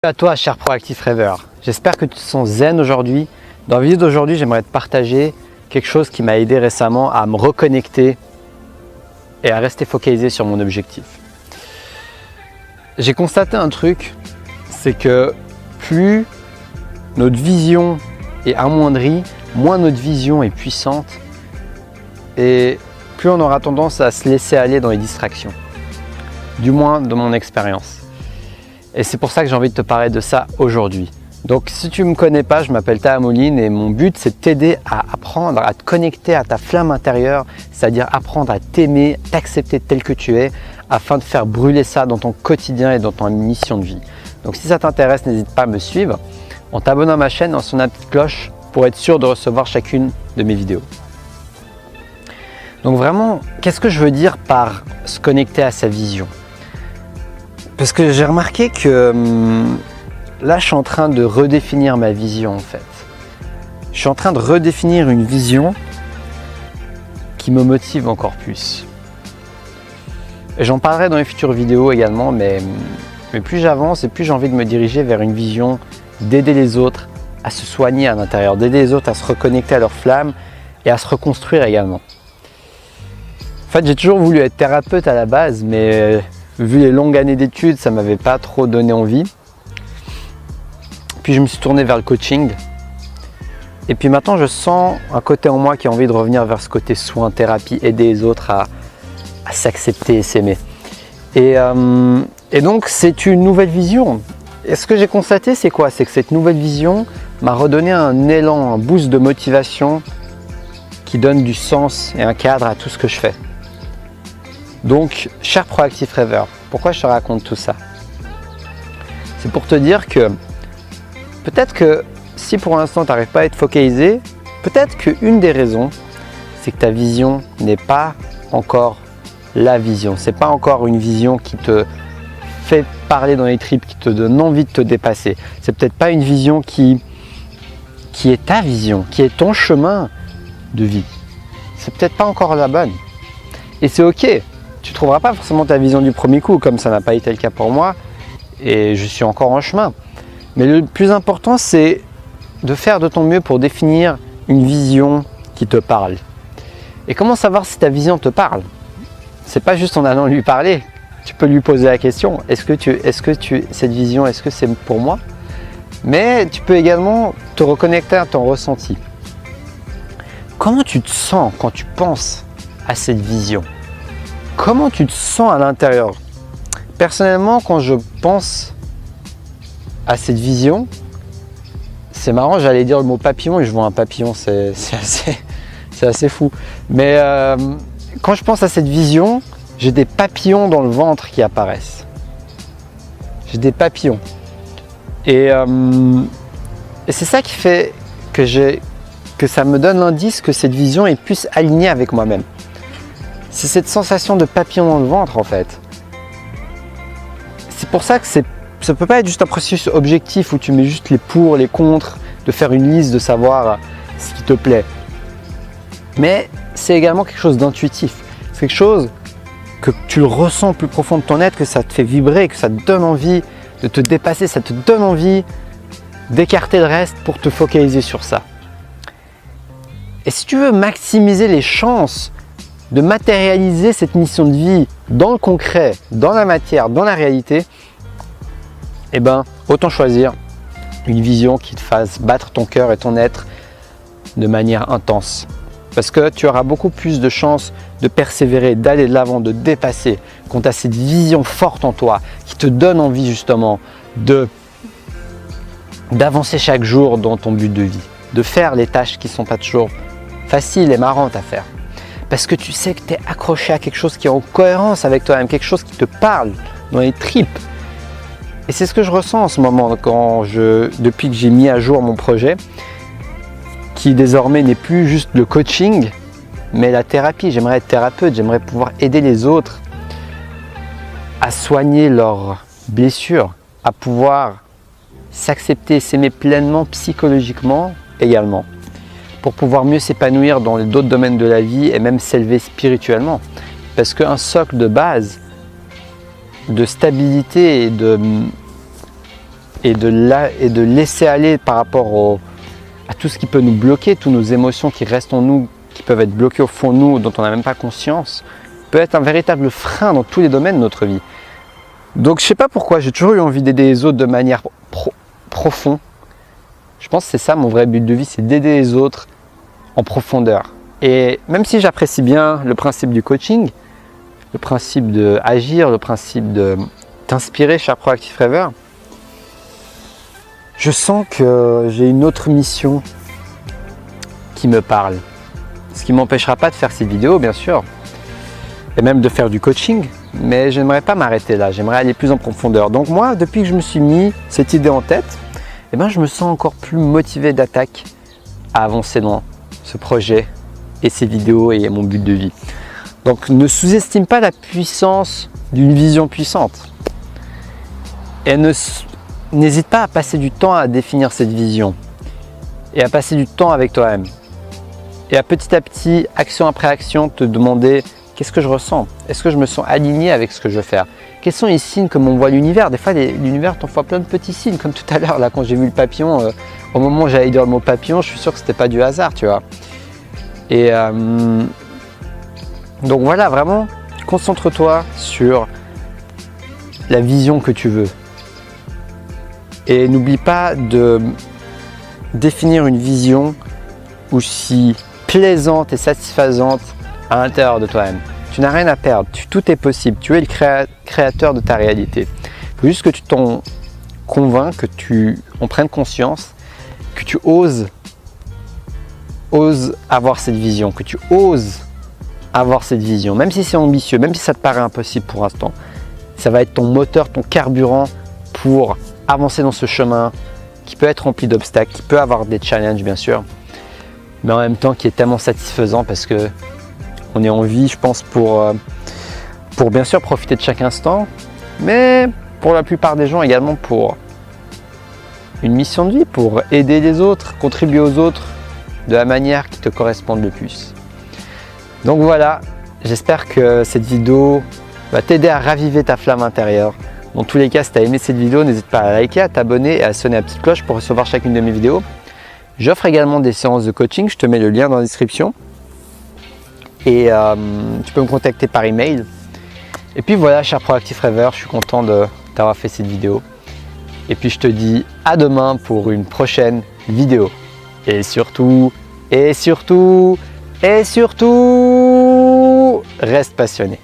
À toi, cher proactif rêveur, j'espère que tu te sens zen aujourd'hui. Dans la vidéo d'aujourd'hui, j'aimerais te partager quelque chose qui m'a aidé récemment à me reconnecter et à rester focalisé sur mon objectif. J'ai constaté un truc, c'est que plus notre vision est amoindrie, moins notre vision est puissante et plus on aura tendance à se laisser aller dans les distractions. Du moins de mon expérience. Et c'est pour ça que j'ai envie de te parler de ça aujourd'hui. Donc si tu ne me connais pas, je m'appelle Taha Moline et mon but c'est de t'aider à apprendre à te connecter à ta flamme intérieure, c'est-à-dire apprendre à t'aimer, t'accepter tel que tu es, afin de faire brûler ça dans ton quotidien et dans ton mission de vie. Donc si ça t'intéresse, n'hésite pas à me suivre en t'abonnant à ma chaîne et en sonnant la petite cloche pour être sûr de recevoir chacune de mes vidéos. Donc vraiment, qu'est-ce que je veux dire par se connecter à sa vision ? Parce que j'ai remarqué que là, je suis en train de redéfinir ma vision en fait. Je suis en train de redéfinir une vision qui me motive encore plus. Et j'en parlerai dans les futures vidéos également, mais plus j'avance et plus j'ai envie de me diriger vers une vision d'aider les autres à se soigner à l'intérieur, d'aider les autres à se reconnecter à leur flamme et à se reconstruire également. En fait, j'ai toujours voulu être thérapeute à la base, mais vu les longues années d'études, ça ne m'avait pas trop donné envie. Puis je me suis tourné vers le coaching. Et puis maintenant, je sens un côté en moi qui a envie de revenir vers ce côté soin, thérapie, aider les autres à s'accepter et s'aimer. Et donc, c'est une nouvelle vision. Et ce que j'ai constaté, c'est quoi? C'est que cette nouvelle vision m'a redonné un élan, un boost de motivation qui donne du sens et un cadre à tout ce que je fais. Donc, cher proactif rêveur, pourquoi je te raconte tout ça? C'est pour te dire que peut-être que si pour l'instant tu n'arrives pas à être focalisé, peut-être qu'une des raisons, c'est que ta vision n'est pas encore la vision. C'est pas encore une vision qui te fait parler dans les tripes, qui te donne envie de te dépasser. C'est peut-être pas une vision qui est ta vision, qui est ton chemin de vie. C'est peut-être pas encore la bonne. Et c'est ok. Tu ne trouveras pas forcément ta vision du premier coup, comme ça n'a pas été le cas pour moi, et je suis encore en chemin. Mais le plus important, c'est de faire de ton mieux pour définir une vision qui te parle. Et comment savoir si ta vision te parle? C'est pas juste en allant lui parler. Tu peux lui poser la question, cette vision, est-ce que c'est pour moi? Mais tu peux également te reconnecter à ton ressenti. Comment tu te sens quand tu penses à cette vision? Comment tu te sens à l'intérieur? Personnellement, quand je pense à cette vision, c'est marrant, j'allais dire le mot papillon et je vois un papillon, c'est assez fou. Mais quand je pense à cette vision, j'ai des papillons dans le ventre qui apparaissent. J'ai des papillons. Et c'est ça qui fait que ça me donne l'indice que cette vision est plus alignée avec moi-même. C'est cette sensation de papillon dans le ventre en fait. C'est pour ça que ça ne peut pas être juste un processus objectif où tu mets juste les pour, les contre, de faire une liste, de savoir ce qui te plaît. Mais c'est également quelque chose d'intuitif. C'est quelque chose que tu le ressens au plus profond de ton être, que ça te fait vibrer, que ça te donne envie de te dépasser, ça te donne envie d'écarter le reste pour te focaliser sur ça. Et si tu veux maximiser les chances de matérialiser cette mission de vie dans le concret, dans la matière, dans la réalité, eh ben, autant choisir une vision qui te fasse battre ton cœur et ton être de manière intense. Parce que tu auras beaucoup plus de chances de persévérer, d'aller de l'avant, de dépasser, quand tu as cette vision forte en toi qui te donne envie justement d'avancer chaque jour dans ton but de vie, de faire les tâches qui ne sont pas toujours faciles et marrantes à faire. Parce que tu sais que tu es accroché à quelque chose qui est en cohérence avec toi-même, quelque chose qui te parle dans les tripes. Et c'est ce que je ressens en ce moment depuis que j'ai mis à jour mon projet, qui désormais n'est plus juste le coaching, mais la thérapie. J'aimerais être thérapeute, j'aimerais pouvoir aider les autres à soigner leurs blessures, à pouvoir s'accepter, s'aimer pleinement psychologiquement également, pour pouvoir mieux s'épanouir dans d'autres domaines de la vie et même s'élever spirituellement. Parce qu'un socle de base de stabilité et et de laisser aller par rapport à tout ce qui peut nous bloquer, toutes nos émotions qui restent en nous, qui peuvent être bloquées au fond de nous, dont on n'a même pas conscience, peut être un véritable frein dans tous les domaines de notre vie. Donc je sais pas pourquoi, j'ai toujours eu envie d'aider les autres de manière profonde. Je pense que c'est ça mon vrai but de vie, c'est d'aider les autres en profondeur. Et même si j'apprécie bien le principe du coaching, le principe d'agir, le principe de t'inspirer, cher Proactive Rêveur, je sens que j'ai une autre mission qui me parle. Ce qui ne m'empêchera pas de faire ces vidéos, bien sûr, et même de faire du coaching, mais je n'aimerais pas m'arrêter là, j'aimerais aller plus en profondeur. Donc moi, depuis que je me suis mis cette idée en tête, eh ben, je me sens encore plus motivé d'attaque à avancer dans ce projet et ces vidéos et mon but de vie. Donc ne sous-estime pas la puissance d'une vision puissante. Et n'hésite pas à passer du temps à définir cette vision et à passer du temps avec toi-même. Et à petit, action après action, te demander qu'est-ce que je ressens? Est-ce que je me sens aligné avec ce que je veux faire? Quels sont les signes que m'envoie l'univers? Des fois, l'univers t'envoie plein de petits signes, comme tout à l'heure, là, quand j'ai vu le papillon, au moment où j'allais dire le mot papillon, je suis sûr que c'était pas du hasard, tu vois. Et donc voilà, vraiment, concentre-toi sur la vision que tu veux. Et n'oublie pas de définir une vision aussi plaisante et satisfaisante à l'intérieur de toi-même. Tu n'as rien à perdre, tout est possible, tu es le créateur de ta réalité. Il faut juste que tu t'en convaincs, que tu en prennes conscience, que tu oses avoir cette vision, que tu oses avoir cette vision, même si c'est ambitieux, même si ça te paraît impossible pour l'instant. Ça va être ton moteur, ton carburant pour avancer dans ce chemin qui peut être rempli d'obstacles, qui peut avoir des challenges bien sûr, mais en même temps qui est tellement satisfaisant parce que on est en vie, je pense, pour bien sûr profiter de chaque instant, mais pour la plupart des gens également pour une mission de vie, pour aider les autres, contribuer aux autres de la manière qui te corresponde le plus. Donc voilà, j'espère que cette vidéo va t'aider à raviver ta flamme intérieure. Dans tous les cas, si tu as aimé cette vidéo, n'hésite pas à liker, à t'abonner et à sonner la petite cloche pour recevoir chacune de mes vidéos. J'offre également des séances de coaching, je te mets le lien dans la description. Et tu peux me contacter par email. Et puis voilà, cher Proactive Rêveur, je suis content d'avoir fait cette vidéo. Et puis je te dis à demain pour une prochaine vidéo. Et surtout, reste passionné.